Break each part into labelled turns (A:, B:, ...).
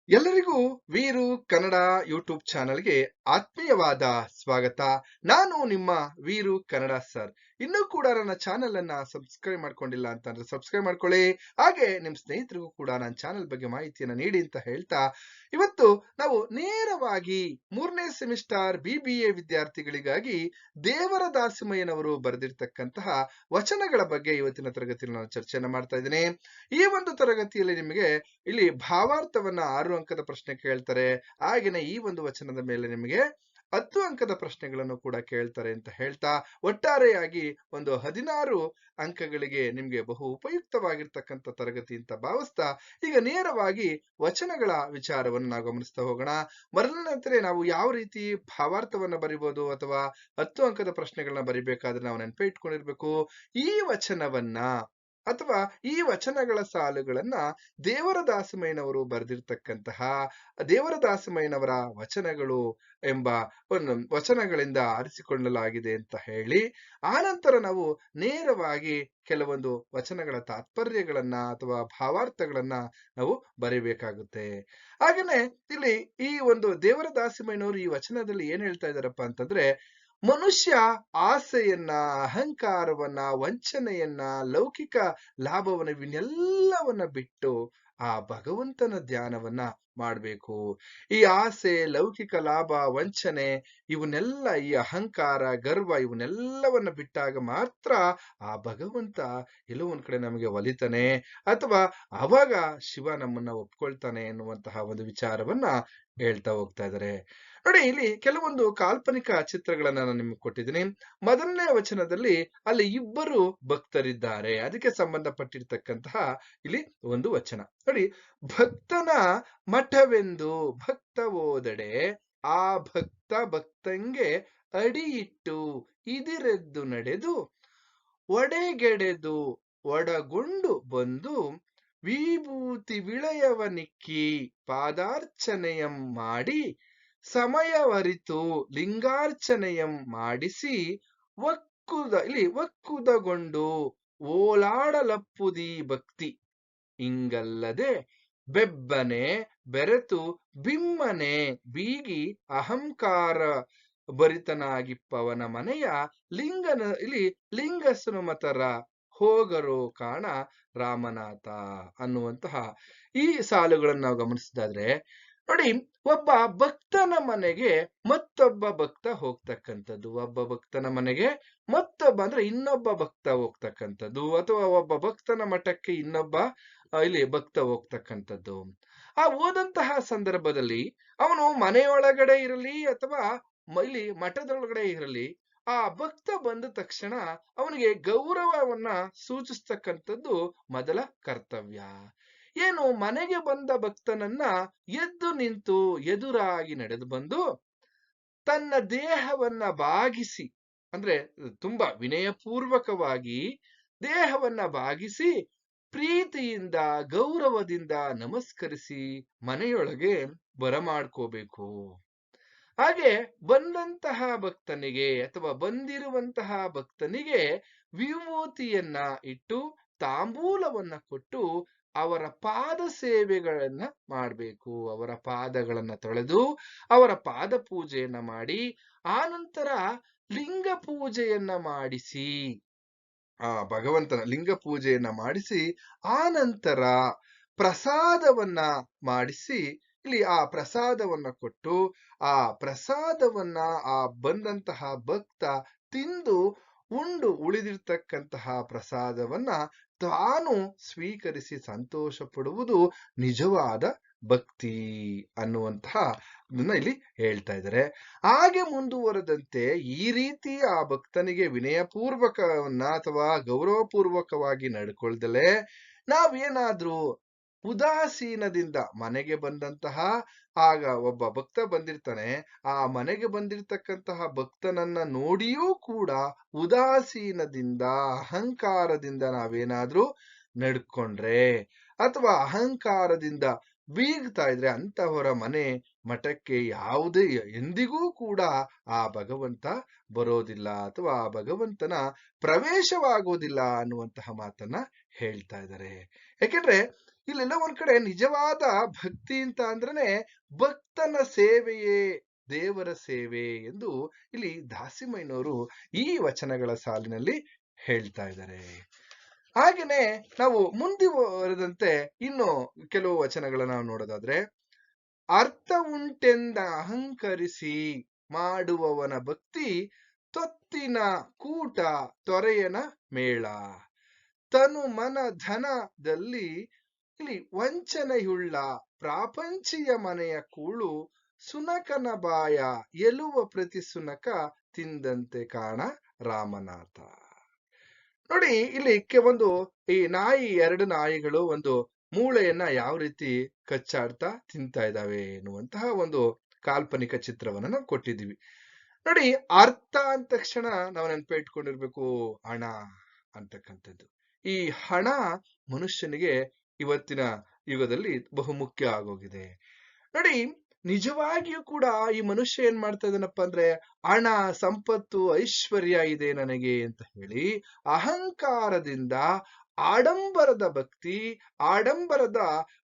A: ಎಲ್ಲರಿಗೂ ವೀರು ಕನ್ನಡ ಯೂಟ್ಯೂಬ್ ಚಾನೆಲ್ಗೆ ಆತ್ಮೀಯವಾದ ಸ್ವಾಗತ. ನಾನು ನಿಮ್ಮ ವೀರು ಕನ್ನಡ ಸರ್. ಇನ್ನೂ ಕೂಡ ನನ್ನ ಚಾನೆಲ್ ಅನ್ನ ಸಬ್ಸ್ಕ್ರೈಬ್ ಮಾಡ್ಕೊಂಡಿಲ್ಲ ಅಂತಂದ್ರೆ ಸಬ್ಸ್ಕ್ರೈಬ್ ಮಾಡ್ಕೊಳ್ಳಿ. ಹಾಗೆ ನಿಮ್ ಸ್ನೇಹಿತರಿಗೂ ಕೂಡ ನನ್ನ ಚಾನೆಲ್ ಬಗ್ಗೆ ಮಾಹಿತಿಯನ್ನ ನೀಡಿ ಅಂತ ಹೇಳ್ತಾ, ಇವತ್ತು ನಾವು ನೇರವಾಗಿ 3ನೇ ಸೆಮಿಸ್ಟರ್ BBA ವಿದ್ಯಾರ್ಥಿಗಳಿಗಾಗಿ ದೇವರ ದಾಸಿಮಯ್ಯನವರು ಬರೆದಿರ್ತಕ್ಕಂತಹ ವಚನಗಳ ಬಗ್ಗೆ ಇವತ್ತಿನ ತರಗತಿಯಲ್ಲಿ ನಾನು ಚರ್ಚೆಯನ್ನ ಮಾಡ್ತಾ ಇದ್ದೀನಿ. ಈ ಒಂದು ತರಗತಿಯಲ್ಲಿ ನಿಮಗೆ ಇಲ್ಲಿ ಭಾವಾರ್ಥವನ್ನ 6 ಅಂಕದ ಪ್ರಶ್ನೆ ಕೇಳ್ತಾರೆ. ಹಾಗೇನೆ ಈ ಒಂದು ವಚನದ ಮೇಲೆ ನಿಮಗೆ 10 ಅಂಕದ ಪ್ರಶ್ನೆಗಳನ್ನು ಕೂಡ ಕೇಳ್ತಾರೆ ಅಂತ ಹೇಳ್ತಾ, ಒಟ್ಟಾರೆಯಾಗಿ ಒಂದು 16 ಅಂಕಗಳಿಗೆ ನಿಮ್ಗೆ ಬಹು ಉಪಯುಕ್ತವಾಗಿರ್ತಕ್ಕಂಥ ತರಗತಿ ಅಂತ ಭಾವಿಸ್ತಾ, ಈಗ ನೇರವಾಗಿ ವಚನಗಳ ವಿಚಾರವನ್ನು ನಾವು ಗಮನಿಸ್ತಾ ಹೋಗೋಣ. ಮೊದಲನೇಂತಲೇ ನಾವು ಯಾವ ರೀತಿ ಭಾವಾರ್ಥವನ್ನ ಬರಿಬಹುದು ಅಥವಾ 10 ಅಂಕದ ಪ್ರಶ್ನೆಗಳನ್ನ ಬರಿಬೇಕಾದ್ರೆ ನಾವು ನೆನಪೇ ಇಟ್ಕೊಂಡಿರ್ಬೇಕು. ಈ ವಚನವನ್ನ ಅಥವಾ ಈ ವಚನಗಳ ಸಾಲುಗಳನ್ನ ದೇವರ ದಾಸಮಯ್ಯನವರು ಬರೆದಿರ್ತಕ್ಕಂತಹ ದೇವರ ದಾಸಮಯ್ಯನವರ ವಚನಗಳು ಎಂಬ ಒಂದು ವಚನಗಳಿಂದ ಆರಿಸಿಕೊಳ್ಳಲಾಗಿದೆ ಅಂತ ಹೇಳಿ, ಆನಂತರ ನಾವು ನೇರವಾಗಿ ಕೆಲವೊಂದು ವಚನಗಳ ತಾತ್ಪರ್ಯಗಳನ್ನ ಅಥವಾ ಭಾವಾರ್ಥಗಳನ್ನ ನಾವು ಬರಿಬೇಕಾಗುತ್ತೆ. ಹಾಗೇನೆ ಇಲ್ಲಿ ಈ ಒಂದು ದೇವರ ದಾಸಿಮಯ್ಯನವರು ಈ ವಚನದಲ್ಲಿ ಏನ್ ಹೇಳ್ತಾ ಇದಾರಪ್ಪ ಅಂತಂದ್ರೆ, ಮನುಷ್ಯ ಆಸೆಯನ್ನ, ಅಹಂಕಾರವನ್ನ, ವಂಚನೆಯನ್ನ, ಲೌಕಿಕ ಲಾಭವನ್ನ ಇವನ್ನೆಲ್ಲವನ್ನ ಬಿಟ್ಟು ಆ ಭಗವಂತನ ಧ್ಯಾನವನ್ನ ಮಾಡ್ಬೇಕು. ಈ ಆಸೆ, ಲೌಕಿಕ ಲಾಭ, ವಂಚನೆ ಇವನ್ನೆಲ್ಲ, ಈ ಅಹಂಕಾರ, ಗರ್ವ ಇವನ್ನೆಲ್ಲವನ್ನ ಬಿಟ್ಟಾಗ ಮಾತ್ರ ಆ ಭಗವಂತ ಎಲ್ಲೋ ಒಂದ್ ಕಡೆ ನಮಗೆ ಒಲಿತಾನೆ, ಅಥವಾ ಅವಾಗ ಶಿವ ನಮ್ಮನ್ನ ಒಪ್ಕೊಳ್ತಾನೆ ಎನ್ನುವಂತಹ ಒಂದು ವಿಚಾರವನ್ನ ಹೇಳ್ತಾ ಹೋಗ್ತಾ ಇದ್ದಾರೆ. ನೋಡಿ, ಇಲ್ಲಿ ಕೆಲವೊಂದು ಕಾಲ್ಪನಿಕ ಚಿತ್ರಗಳನ್ನ ನಾನು ನಿಮ್ಗೆ ಕೊಟ್ಟಿದ್ದೀನಿ. ಮೊದಲನೇ ವಚನದಲ್ಲಿ ಅಲ್ಲಿ ಇಬ್ಬರು ಭಕ್ತರಿದ್ದಾರೆ, ಅದಕ್ಕೆ ಸಂಬಂಧಪಟ್ಟಿರ್ತಕ್ಕಂತಹ ಇಲ್ಲಿ ಒಂದು ವಚನ ನೋಡಿ. ಭಕ್ತನ ಮಠವೆಂದು ಭಕ್ತ ಹೋದಡೆ, ಆ ಭಕ್ತ ಭಕ್ತಂಗೆ ಅಡಿಯಿಟ್ಟು ಇದಿರೆದ್ದು ನಡೆದು ಒಡೆಗೆಡೆದು ಒಡಗೊಂಡು ಬಂದು ವಿಭೂತಿ ವಿಳಯವನಿಕ್ಕಿ ಪಾದಾರ್ಚನೆಯಂ ಮಾಡಿ ಸಮಯವರಿತು ಲಿಂಗಾರ್ಚನೆಯಂ ಮಾಡಿಸಿ ಒಕ್ಕುದಗೊಂಡು ಓಲಾಡಲಪ್ಪುದಿ ಭಕ್ತಿ. ಇಂಗಲ್ಲದೆ ಬೆಬ್ಬನೆ ಬೆರೆತು ಬಿಮ್ಮನೆ ಬೀಗಿ ಅಹಂಕಾರ ಭರಿತನಾಗಿಪ್ಪವನ ಮನೆಯ ಲಿಂಗಸುನುಮತರ ಹೋಗರೋ ಕಾಣ ರಾಮನಾಥ ಅನ್ನುವಂತಹ ಈ ಸಾಲುಗಳನ್ನು ನಾವು ಗಮನಿಸಿದಾದ್ರೆ, ನೋಡಿ, ಒಬ್ಬ ಭಕ್ತನ ಮನೆಗೆ ಮತ್ತೊಬ್ಬ ಭಕ್ತ ಹೋಗ್ತಕ್ಕಂಥದ್ದು, ಒಬ್ಬ ಭಕ್ತನ ಮನೆಗೆ ಮತ್ತೊಬ್ಬ ಅಂದ್ರೆ ಇನ್ನೊಬ್ಬ ಭಕ್ತ ಹೋಗ್ತಕ್ಕಂಥದ್ದು, ಅಥವಾ ಒಬ್ಬ ಭಕ್ತನ ಮಠಕ್ಕೆ ಇನ್ನೊಬ್ಬ ಇಲ್ಲಿ ಭಕ್ತ ಹೋಗ್ತಕ್ಕಂಥದ್ದು. ಆ ಹೋದಂತಹ ಸಂದರ್ಭದಲ್ಲಿ ಅವನು ಮನೆಯೊಳಗಡೆ ಇರಲಿ ಅಥವಾ ಇಲ್ಲಿ ಮಠದೊಳಗಡೆ ಇರಲಿ, ಆ ಭಕ್ತ ಬಂದ ತಕ್ಷಣ ಅವನಿಗೆ ಗೌರವವನ್ನ ಸೂಚಿಸ್ತಕ್ಕಂಥದ್ದು ಮೊದಲ ಕರ್ತವ್ಯ. ಏನು, ಮನೆಗೆ ಬಂದ ಭಕ್ತನನ್ನ ಎದ್ದು ನಿಂತು ಎದುರಾಗಿ ನಡೆದು ಬಂದು ತನ್ನ ದೇಹವನ್ನ ಬಾಗಿಸಿ, ಅಂದ್ರೆ ತುಂಬಾ ವಿನಯಪೂರ್ವಕವಾಗಿ ದೇಹವನ್ನ ಬಾಗಿಸಿ ಪ್ರೀತಿಯಿಂದ ಗೌರವದಿಂದ ನಮಸ್ಕರಿಸಿ ಮನೆಯೊಳಗೆ ಬರಮಾಡ್ಕೋಬೇಕು. ಹಾಗೆ ಬಂದಂತಹ ಭಕ್ತನಿಗೆ ಅಥವಾ ಬಂದಿರುವಂತಹ ಭಕ್ತನಿಗೆ ವಿಭೂತಿಯನ್ನ ಇಟ್ಟು ತಾಂಬೂಲವನ್ನ ಕೊಟ್ಟು ಅವರ ಪಾದ ಸೇವೆಗಳನ್ನ ಮಾಡಬೇಕು. ಅವರ ಪಾದಗಳನ್ನ ತೊಳೆದು ಅವರ ಪಾದ ಪೂಜೆಯನ್ನ ಮಾಡಿ, ಆನಂತರ ಲಿಂಗ ಪೂಜೆಯನ್ನ ಮಾಡಿಸಿ, ಭಗವಂತನ ಲಿಂಗ ಪೂಜೆಯನ್ನ ಮಾಡಿಸಿ, ಆನಂತರ ಪ್ರಸಾದವನ್ನ ಮಾಡಿಸಿ, ಇಲ್ಲಿ ಆ ಪ್ರಸಾದವನ್ನ ಕೊಟ್ಟು ಆ ಪ್ರಸಾದವನ್ನ ಆ ಬಂದಂತಹ ಭಕ್ತ ತಿಂದು ಉಂಡು ಉಳಿದಿರ್ತಕ್ಕಂತಹ ಪ್ರಸಾದವನ್ನ ತಾನು ಸ್ವೀಕರಿಸಿ ಸಂತೋಷ ಪಡುವುದು ನಿಜವಾದ ಭಕ್ತಿ ಅನ್ನುವಂತಹ ಇಲ್ಲಿ ಹೇಳ್ತಾ ಇದ್ದಾರೆ. ಹಾಗೆ ಮುಂದುವರೆದಂತೆ ಈ ರೀತಿ ಆ ಭಕ್ತನಿಗೆ ವಿನಯಪೂರ್ವಕವನ್ನ ಅಥವಾ ಗೌರವಪೂರ್ವಕವಾಗಿ ನಡ್ಕೊಳ್ದಲೆ ನಾವೇನಾದ್ರೂ ಉದಾಸೀನದಿಂದ ಮನೆಗೆ ಬಂದಂತಹ, ಆಗ ಒಬ್ಬ ಭಕ್ತ ಬಂದಿರ್ತಾನೆ, ಆ ಮನೆಗೆ ಬಂದಿರತಕ್ಕಂತಹ ಭಕ್ತನನ್ನ ನೋಡಿಯೂ ಕೂಡ ಉದಾಸೀನದಿಂದ ಅಹಂಕಾರದಿಂದ ನಾವೇನಾದ್ರೂ ನಡ್ಕೊಂಡ್ರೆ ಅಥವಾ ಅಹಂಕಾರದಿಂದ ಬೀಗ್ತಾ ಇದ್ರೆ ಅಂತಹವರ ಮನೆ ಮಠಕ್ಕೆ ಯಾವುದೇ ಎಂದಿಗೂ ಕೂಡ ಆ ಭಗವಂತ ಬರೋದಿಲ್ಲ ಅಥವಾ ಆ ಭಗವಂತನ ಪ್ರವೇಶವಾಗೋದಿಲ್ಲ ಅನ್ನುವಂತಹ ಮಾತನ್ನ ಹೇಳ್ತಾ ಇದ್ದಾರೆ. ಯಾಕೆಂದ್ರೆ ಇಲ್ಲೆಲ್ಲ ಒಂದ್ ಕಡೆ ನಿಜವಾದ ಭಕ್ತಿ ಅಂತ ಅಂದ್ರೇನೆ ಭಕ್ತನ ಸೇವೆಯೇ ದೇವರ ಸೇವೆ ಎಂದು ಇಲ್ಲಿ ದಾಸಿಮಯ್ಯನವರು ಈ ವಚನಗಳ ಸಾಲಿನಲ್ಲಿ ಹೇಳ್ತಾ ಇದ್ದಾರೆ. ಹಾಗೇನೆ ನಾವು ಮುಂದುವರೆದಂತೆ ಇನ್ನು ಕೆಲವು ವಚನಗಳನ್ನ ನಾವು ನೋಡೋದಾದ್ರೆ, ಅರ್ಥ ಉಂಟೆಂದ ಅಹಂಕರಿಸಿ ಮಾಡುವವನ ಭಕ್ತಿ ತೊತ್ತಿನ ಕೂಟ ತೊರೆಯನ ಮೇಳ, ತನು ಮನ ಧನದಲ್ಲಿ ಇಲ್ಲಿ ವಂಚನೆಯುಳ್ಳ ಪ್ರಾಪಂಚಿಯ ಮನೆಯ ಕೂಳು, ಸುನಕನ ಬಾಯ ಎಲುವ ಪ್ರತಿ ಸುನಕ ತಿಂದಂತೆ ಕಾಣ ರಾಮನಾಥ. ನೋಡಿ ಇಲ್ಲಿ ಒಂದು ಈ ಎರಡು ನಾಯಿಗಳು ಒಂದು ಮೂಳೆಯನ್ನ ಯಾವ ರೀತಿ ಕಚ್ಚಾಡ್ತಾ ತಿಂತಾ ಇದ್ದಾವೆ ಎನ್ನುವಂತಹ ಒಂದು ಕಾಲ್ಪನಿಕ ಚಿತ್ರವನ್ನ ನಾವು ಕೊಟ್ಟಿದ್ದೀವಿ. ನೋಡಿ, ಅರ್ಥ ಅಂದ ತಕ್ಷಣ ನಾವು ನೆನಪಿಟ್ಕೊಂಡಿರ್ಬೇಕು ಹಣ ಅಂತಕ್ಕಂಥದ್ದು. ಈ ಹಣ ಮನುಷ್ಯನಿಗೆ ಇವತ್ತಿನ ಯುಗದಲ್ಲಿ ಬಹುಮುಖ್ಯ ಆಗೋಗಿದೆ. ನೋಡಿ, ನಿಜವಾಗಿಯೂ ಕೂಡ ಈ ಮನುಷ್ಯ ಏನ್ ಮಾಡ್ತಾ ಇದ್ದಾನಪ್ಪ ಅಂದ್ರೆ, ಹಣ, ಸಂಪತ್ತು, ಐಶ್ವರ್ಯ ಇದೆ ನನಗೆ ಅಂತ ಹೇಳಿ ಅಹಂಕಾರದಿಂದ ಆಡಂಬರದ ಭಕ್ತಿ, ಆಡಂಬರದ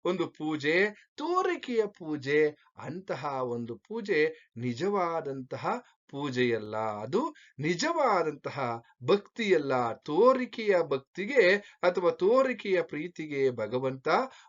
A: ಒಂದು ಪೂಜೆ, ತೋರಿಕೆಯ ಪೂಜೆ, ಅಂತಹ ಒಂದು ಪೂಜೆ ನಿಜವಾದಂತಹ ಪೂಜೆಯಲ್ಲ, ಅದು ನಿಜವಾದಂತಹ ಭಕ್ತಿಯಲ್ಲ. ತೋರಿಕೆಯ ಭಕ್ತಿಗೆ ಅಥವಾ ತೋರಿಕೆಯ ಪ್ರೀತಿಗೆ ಭಗವಂತ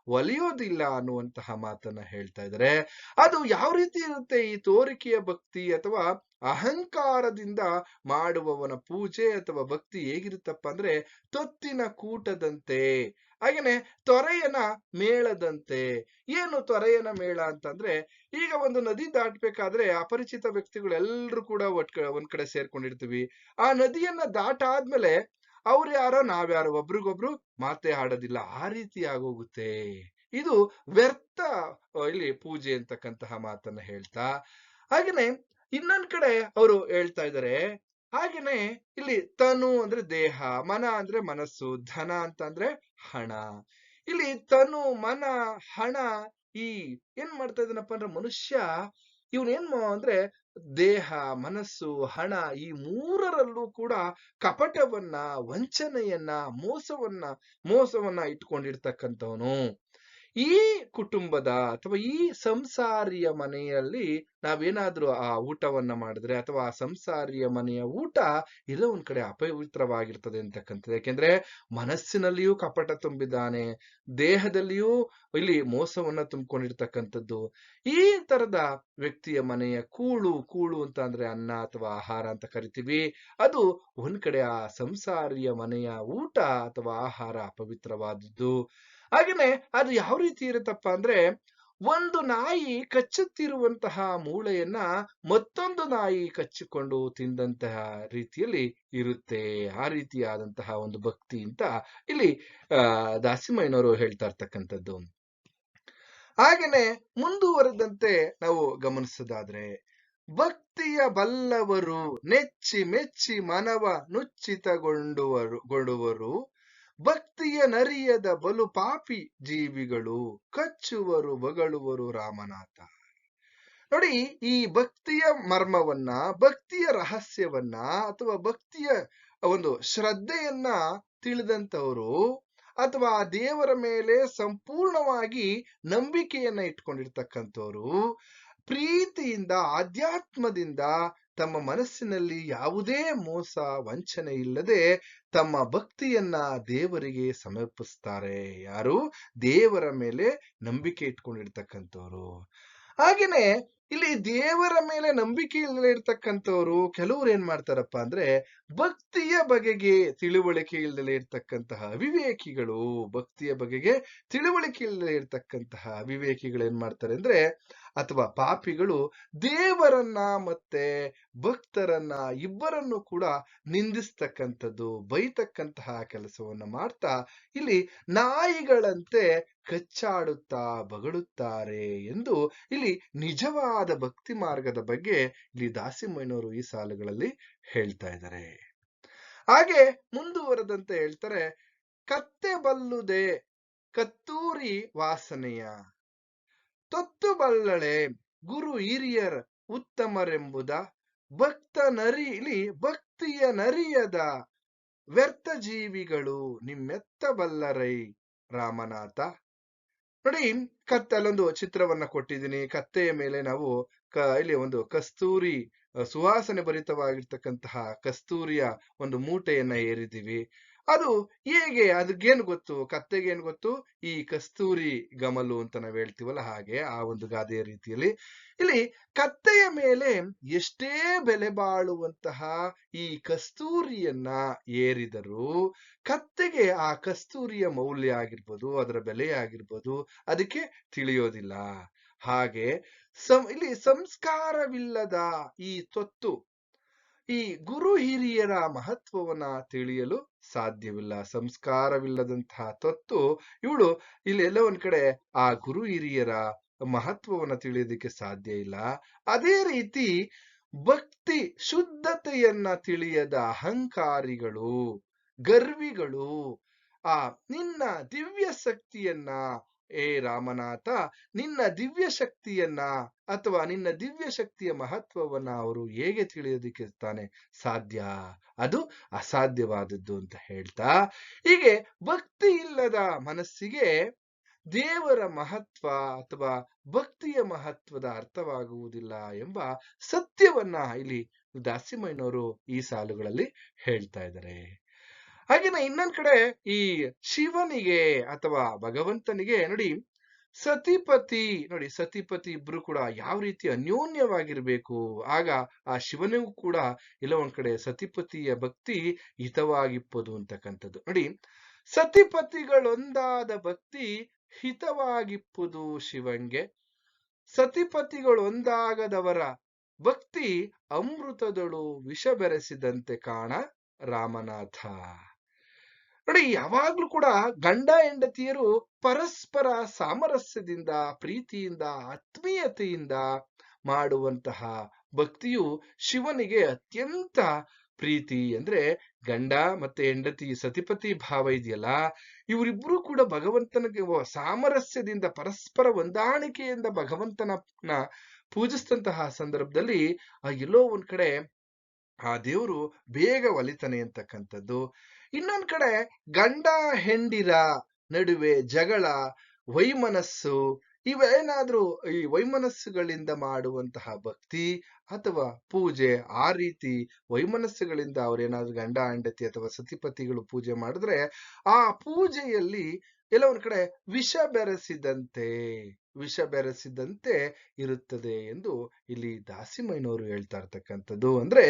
A: ಒಲಿಯೋದಿಲ್ಲ ಅನ್ನುವಂತಹ ಮಾತನ್ನ ಹೇಳ್ತಾ ಇದ್ದಾರೆ. ಅದು ಯಾವ ರೀತಿ ಇರುತ್ತೆ ಈ ತೋರಿಕೆಯ ಭಕ್ತಿ ಅಥವಾ ಅಹಂಕಾರದಿಂದ ಮಾಡುವವನ ಪೂಜೆ ಅಥವಾ ಭಕ್ತಿ ಹೇಗಿರುತ್ತಪ್ಪ ಅಂದ್ರೆ, ತೊತ್ತಿನ ಕೂಟದಂತೆ, ಹಾಗೇನೆ ತೊರೆಯನ ಮೇಳದಂತೆ. ಏನು ತೊರೆಯನ ಮೇಳ ಅಂತಂದ್ರೆ, ಈಗ ಒಂದು ನದಿ ದಾಟ್ಬೇಕಾದ್ರೆ ಅಪರಿಚಿತ ವ್ಯಕ್ತಿಗಳು ಎಲ್ಲರೂ ಕೂಡ ಒಂದ್ ಕಡೆ ಸೇರ್ಕೊಂಡಿರ್ತೀವಿ. ಆ ನದಿಯನ್ನ ದಾಟಾದ್ಮೇಲೆ ಅವ್ರು ಯಾರೋ ನಾವ್ಯಾರೋ ಒಬ್ರಿಗೊಬ್ರು ಮಾತೇ ಆಡೋದಿಲ್ಲ, ಆ ರೀತಿ ಆಗೋಗುತ್ತೆ. ಇದು ವ್ಯರ್ಥ ಇಲ್ಲಿ ಪೂಜೆ ಅಂತಕ್ಕಂತಹ ಮಾತನ್ನ ಹೇಳ್ತಾ, ಹಾಗೇನೆ ಇನ್ನೊಂದ್ ಕಡೆ ಅವರು ಹೇಳ್ತಾ ಇದ್ದಾರೆ, ಹಾಗೇನೆ ಇಲ್ಲಿ ತನು ಅಂದ್ರೆ ದೇಹ, ಮನ ಅಂದ್ರೆ ಮನಸ್ಸು, ಧನ ಅಂತ ಅಂದ್ರೆ ಹಣ. ಇಲ್ಲಿ ತನು, ಮನ, ಹಣ ಈ ಏನ್ ಮಾಡ್ತಾ ಇದ್ದಾನಪ್ಪ ಅಂದ್ರೆ ಮನುಷ್ಯ, ಇವನೇನ್ ಅಂದ್ರೆ ದೇಹ, ಮನಸ್ಸು, ಹಣ ಈ ಮೂರರಲ್ಲೂ ಕೂಡ ಕಪಟವನ್ನ, ವಂಚನೆಯನ್ನ, ಮೋಸವನ್ನ ಇಟ್ಕೊಂಡಿರ್ತಕ್ಕಂಥವನು. ಈ ಕುಟುಂಬದ ಅಥವಾ ಈ ಸಂಸಾರಿಯ ಮನೆಯಲ್ಲಿ ನಾವೇನಾದ್ರೂ ಆ ಊಟವನ್ನ ಮಾಡಿದ್ರೆ ಅಥವಾ ಆ ಸಂಸಾರಿಯ ಮನೆಯ ಊಟ ಎಲ್ಲೋ ಒಂದ್ ಕಡೆ ಅಪವಿತ್ರವಾಗಿರ್ತದೆ ಅಂತಕ್ಕಂಥದ್ದು. ಯಾಕೆಂದ್ರೆ ಮನಸ್ಸಿನಲ್ಲಿಯೂ ಕಪಟ ತುಂಬಿದ್ದಾನೆ, ದೇಹದಲ್ಲಿಯೂ ಇಲ್ಲಿ ಮೋಸವನ್ನ ತುಂಬಿಕೊಂಡಿರ್ತಕ್ಕಂಥದ್ದು. ಈ ತರದ ವ್ಯಕ್ತಿಯ ಮನೆಯ ಕೂಳು ಅಂತ ಅಂದ್ರೆ ಅನ್ನ ಅಥವಾ ಆಹಾರ ಅಂತ ಕರಿತೀವಿ, ಅದು ಒಂದ್ ಕಡೆ ಆ ಸಂಸಾರಿಯ ಮನೆಯ ಊಟ ಅಥವಾ ಆಹಾರ ಅಪವಿತ್ರವಾದದ್ದು. ಹಾಗೇನೆ ಅದು ಯಾವ ರೀತಿ ಇರುತ್ತಪ್ಪ ಅಂದ್ರೆ, ಒಂದು ನಾಯಿ ಕಚ್ಚುತ್ತಿರುವಂತಹ ಮೂಳೆಯನ್ನ ಮತ್ತೊಂದು ನಾಯಿ ಕಚ್ಚಿಕೊಂಡು ತಿಂದಂತಹ ರೀತಿಯಲ್ಲಿ ಇರುತ್ತೆ. ಆ ರೀತಿಯಾದಂತಹ ಒಂದು ಭಕ್ತಿ ಅಂತ ಇಲ್ಲಿ ದಾಸಿಮಯ್ಯನವರು ಹೇಳ್ತಾ ಇರ್ತಕ್ಕಂಥದ್ದು. ಹಾಗೇನೆ ಮುಂದುವರೆದಂತೆ ನಾವು ಗಮನಿಸೋದಾದ್ರೆ, ಭಕ್ತಿಯ ಬಲ್ಲವರು ನೆಚ್ಚಿ ಮೆಚ್ಚಿ ಮನವ ನುಚ್ಚಿತಗೊಂಡುವರು, ಭಕ್ತಿಯ ನರಿಯದ ಬಲು ಪಾಪಿ ಜೀವಿಗಳು ಕಚ್ಚುವರು ಬಗಳುವರು ರಾಮನಾಥ. ನೋಡಿ, ಈ ಭಕ್ತಿಯ ಮರ್ಮವನ್ನ, ಭಕ್ತಿಯ ರಹಸ್ಯವನ್ನ ಅಥವಾ ಭಕ್ತಿಯ ಒಂದು ಶ್ರದ್ಧೆಯನ್ನ ತಿಳಿದಂತವರು ಅಥವಾ ದೇವರ ಮೇಲೆ ಸಂಪೂರ್ಣವಾಗಿ ನಂಬಿಕೆಯನ್ನ ಇಟ್ಕೊಂಡಿರ್ತಕ್ಕಂಥವ್ರು ಪ್ರೀತಿಯಿಂದ, ಆಧ್ಯಾತ್ಮದಿಂದ ತಮ್ಮ ಮನಸ್ಸಿನಲ್ಲಿ ಯಾವುದೇ ಮೋಸ, ವಂಚನೆ ಇಲ್ಲದೆ ತಮ್ಮ ಭಕ್ತಿಯನ್ನ ದೇವರಿಗೆ ಸಮರ್ಪಿಸ್ತಾರೆ. ಯಾರು? ದೇವರ ಮೇಲೆ ನಂಬಿಕೆ ಇಟ್ಕೊಂಡಿರ್ತಕ್ಕಂಥವ್ರು. ಹಾಗೇನೆ ಇಲ್ಲಿ ದೇವರ ಮೇಲೆ ನಂಬಿಕೆ ಇಲ್ಲದೆ ಇರ್ತಕ್ಕಂಥವ್ರು ಕೆಲವ್ರು ಏನ್ ಮಾಡ್ತಾರಪ್ಪ ಅಂದ್ರೆ, ಭಕ್ತಿಯ ಬಗೆಗೆ ತಿಳುವಳಿಕೆ ಇಲ್ಲದೆ ಇರ್ತಕ್ಕಂತಹ ಅವಿವೇಕಿಗಳು, ಭಕ್ತಿಯ ಬಗೆಗೆ ತಿಳುವಳಿಕೆ ಇಲ್ಲದೆ ಇರ್ತಕ್ಕಂತಹ ಅವಿವೇಕಿಗಳು ಏನ್ ಮಾಡ್ತಾರೆ ಅಂದ್ರೆ, ಅಥವಾ ಪಾಪಿಗಳು ದೇವರನ್ನ ಮತ್ತೆ ಭಕ್ತರನ್ನ ಇಬ್ಬರನ್ನು ಕೂಡ ನಿಂದಿಸ್ತಕ್ಕಂಥದ್ದು, ಬೈತಕ್ಕಂತಹ ಕೆಲಸವನ್ನ ಮಾಡ್ತಾ ಇಲ್ಲಿ ನಾಯಿಗಳಂತೆ ಕಚ್ಚಾಡುತ್ತಾ ಬಗಳುತ್ತಾರೆ ಎಂದು ಇಲ್ಲಿ ನಿಜವಾದ ಭಕ್ತಿ ಮಾರ್ಗದ ಬಗ್ಗೆ ಇಲ್ಲಿ ದಾಸಿಮಯ್ಯನವರು ಈ ಸಾಲುಗಳಲ್ಲಿ ಹೇಳ್ತಾ ಇದ್ದಾರೆ. ಹಾಗೆ ಮುಂದುವರೆದಂತೆ ಹೇಳ್ತಾರೆ, ಕತ್ತೆ ಬಲ್ಲುದೆ ಕತ್ತೂರಿ ವಾಸನೆಯ, ತೊತ್ತು ಬಲ್ಲಳೆ ಗುರು ಹಿರಿಯರ್ ಉತ್ತಮರೆಂಬುದ ಇಲ್ಲಿ ಭಕ್ತಿಯ ನರಿಯದ ವ್ಯರ್ಥ ಜೀವಿಗಳು ನಿಮ್ಮೆತ್ತಬಲ್ಲರೈ ರಾಮನಾಥ. ನೋಡಿ, ಅಲ್ಲೊಂದು ಚಿತ್ರವನ್ನ ಕೊಟ್ಟಿದ್ದೀನಿ. ಕತ್ತೆಯ ಮೇಲೆ ನಾವು ಇಲ್ಲಿ ಒಂದು ಕಸ್ತೂರಿ ಸುವಾಸನೆ ಭರಿತವಾಗಿರ್ತಕ್ಕಂತಹ ಕಸ್ತೂರಿಯ ಒಂದು ಮೂಟೆಯನ್ನ ಏರಿದ್ದೀವಿ. ಅದು ಹೇಗೆ, ಅದಕ್ಕೇನು ಗೊತ್ತು, ಕತ್ತೆಗೇನು ಗೊತ್ತು, ಈ ಕಸ್ತೂರಿ ಗಮಲು ಅಂತ ನಾವ್ ಹೇಳ್ತೀವಲ್ಲ, ಹಾಗೆ ಆ ಒಂದು ಗಾದೆಯ ರೀತಿಯಲ್ಲಿ ಇಲ್ಲಿ ಕತ್ತೆಯ ಮೇಲೆ ಎಷ್ಟೇ ಬೆಲೆ ಬಾಳುವಂತಹ ಈ ಕಸ್ತೂರಿಯನ್ನ ಏರಿದರೂ ಕತ್ತೆಗೆ ಆ ಕಸ್ತೂರಿಯ ಮೌಲ್ಯ ಆಗಿರ್ಬೋದು, ಅದರ ಬೆಲೆ ಆಗಿರ್ಬೋದು, ಅದಕ್ಕೆ ತಿಳಿಯೋದಿಲ್ಲ. ಹಾಗೆ ಇಲ್ಲಿ ಸಂಸ್ಕಾರವಿಲ್ಲದ ಈ ತೊತ್ತು ಈ ಗುರು ಹಿರಿಯರ ಮಹತ್ವವನ್ನ ತಿಳಿಯಲು ಸಾಧ್ಯವಿಲ್ಲ. ಸಂಸ್ಕಾರವಿಲ್ಲದಂತಹ ತೊತ್ತು ಇವಳು ಇಲ್ಲಿ ಎಲ್ಲ ಒಂದ್ ಕಡೆ ಆ ಗುರು ಹಿರಿಯರ ಮಹತ್ವವನ್ನ ತಿಳಿಯೋದಕ್ಕೆ ಸಾಧ್ಯ ಇಲ್ಲ. ಅದೇ ರೀತಿ ಭಕ್ತಿ ಶುದ್ಧತೆಯನ್ನ ತಿಳಿಯದ ಅಹಂಕಾರಿಗಳು, ಗರ್ವಿಗಳು ನಿನ್ನ ದಿವ್ಯ ಶಕ್ತಿಯನ್ನ, ಏ ರಾಮನಾಥ, ನಿನ್ನ ದಿವ್ಯ ಶಕ್ತಿಯನ್ನ ಅಥವಾ ನಿನ್ನ ದಿವ್ಯ ಶಕ್ತಿಯ ಮಹತ್ವವನ್ನ ಅವರು ಹೇಗೆ ತಿಳಿಯೋದಿಕ್ಕೆ ತಾನೆ ಸಾಧ್ಯ, ಅದು ಅಸಾಧ್ಯವಾದದ್ದು ಅಂತ ಹೇಳ್ತಾ, ಹೀಗೆ ಭಕ್ತಿ ಇಲ್ಲದ ಮನಸ್ಸಿಗೆ ದೇವರ ಮಹತ್ವ ಅಥವಾ ಭಕ್ತಿಯ ಮಹತ್ವದ ಅರ್ಥವಾಗುವುದಿಲ್ಲ ಎಂಬ ಸತ್ಯವನ್ನ ಇಲ್ಲಿ ದಾಸಿಮಯ್ಯನವರು ಈ ಸಾಲುಗಳಲ್ಲಿ ಹೇಳ್ತಾ ಇದ್ದಾರೆ. ಹಾಗೇನೆ ಇನ್ನೊಂದ್ ಕಡೆ ಈ ಶಿವನಿಗೆ ಅಥವಾ ಭಗವಂತನಿಗೆ ನೋಡಿ, ಸತಿಪತಿ ಇಬ್ರು ಕೂಡ ಯಾವ ರೀತಿ ಅನ್ಯೋನ್ಯವಾಗಿರ್ಬೇಕು, ಆಗ ಆ ಶಿವನಿಗೂ ಕೂಡ ಇಲ್ಲ ಒಂದ್ ಕಡೆ ಸತಿಪತಿಯ ಭಕ್ತಿ ಹಿತವಾಗಿಪ್ಪದು ಅಂತಕ್ಕಂಥದ್ದು. ನೋಡಿ, ಸತಿಪತಿಗಳೊಂದಾದ ಭಕ್ತಿ ಹಿತವಾಗಿಪ್ಪುದು ಶಿವಂಗೆ, ಸತಿಪತಿಗಳೊಂದಾಗದವರ ಭಕ್ತಿ ಅಮೃತದಳು ವಿಷ ಬೆರೆಸಿದಂತೆ ಕಾಣ ರಾಮನಾಥ. ನೋಡಿ, ಯಾವಾಗ್ಲೂ ಕೂಡ ಗಂಡ ಹೆಂಡತಿಯರು ಪರಸ್ಪರ ಸಾಮರಸ್ಯದಿಂದ, ಪ್ರೀತಿಯಿಂದ, ಆತ್ಮೀಯತೆಯಿಂದ ಮಾಡುವಂತಹ ಭಕ್ತಿಯು ಶಿವನಿಗೆ ಅತ್ಯಂತ ಪ್ರೀತಿ. ಅಂದ್ರೆ ಗಂಡ ಮತ್ತೆ ಹೆಂಡತಿ ಸತಿಪತಿ ಭಾವ ಇದೆಯಲ್ಲ, ಇವರಿಬ್ರು ಕೂಡ ಭಗವಂತನಿಗೆ ಸಾಮರಸ್ಯದಿಂದ, ಪರಸ್ಪರ ಹೊಂದಾಣಿಕೆಯಿಂದ ಭಗವಂತನ ಪೂಜಿಸಿದಂತಹ ಸಂದರ್ಭದಲ್ಲಿ ಎಲ್ಲೋ ಒಂದ್ ಕಡೆ ಆ ದೇವರು ಬೇಗ ಒಲಿತಾನೆ ಅಂತಕ್ಕಂಥದ್ದು. ಇನ್ನೊಂದ್ ಕಡೆ ಗಂಡ ಹೆಂಡಿರ ನಡುವೆ ಜಗಳ, ವೈಮನಸ್ಸು, ಇವೇನಾದ್ರೂ ಈ ವೈಮನಸ್ಸುಗಳಿಂದ ಮಾಡುವಂತಹ ಭಕ್ತಿ ಅಥವಾ ಪೂಜೆ, ಆ ರೀತಿ ವೈಮನಸ್ಸುಗಳಿಂದ ಅವ್ರೇನಾದ್ರೂ ಗಂಡ ಹೆಂಡತಿ ಅಥವಾ ಸತಿಪತಿಗಳು ಪೂಜೆ ಮಾಡಿದ್ರೆ ಆ ಪೂಜೆಯಲ್ಲಿ ಎಲ್ಲ ಒಂದ್ ಕಡೆ ವಿಷ ಬೆರೆಸಿದಂತೆ ಇರುತ್ತದೆ ಎಂದು ಇಲ್ಲಿ ದಾಸಿಮಯ್ಯನವರು ಹೇಳ್ತಾ ಇರ್ತಕ್ಕಂಥದ್ದು. ಅಂದ್ರೆ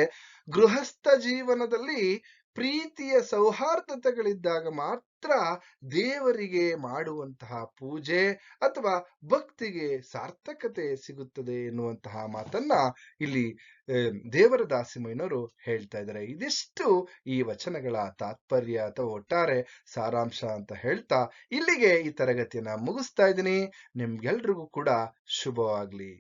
A: ಗೃಹಸ್ಥ ಜೀವನದಲ್ಲಿ ಪ್ರೀತಿಯ ಸೌಹಾರ್ದತೆಗಳಿದ್ದಾಗ ಮಾತ್ರ ದೇವರಿಗೆ ಮಾಡುವಂತಹ ಪೂಜೆ ಅಥವಾ ಭಕ್ತಿಗೆ ಸಾರ್ಥಕತೆ ಸಿಗುತ್ತದೆ ಎನ್ನುವಂತಹ ಮಾತನ್ನ ಇಲ್ಲಿ ದೇವರ ದಾಸಿಮಯ್ಯನವರು ಹೇಳ್ತಾ ಇದ್ದಾರೆ. ಇದಿಷ್ಟು ಈ ವಚನಗಳ ತಾತ್ಪರ್ಯ ಅಥವಾ ಒಟ್ಟಾರೆ ಸಾರಾಂಶ ಅಂತ ಹೇಳ್ತಾ ಇಲ್ಲಿಗೆ ಈ ತರಗತಿಯನ್ನ ಮುಗಿಸ್ತಾ ಇದ್ದೀನಿ. ನಿಮ್ಗೆಲ್ರಿಗೂ ಕೂಡ ಶುಭವಾಗ್ಲಿ.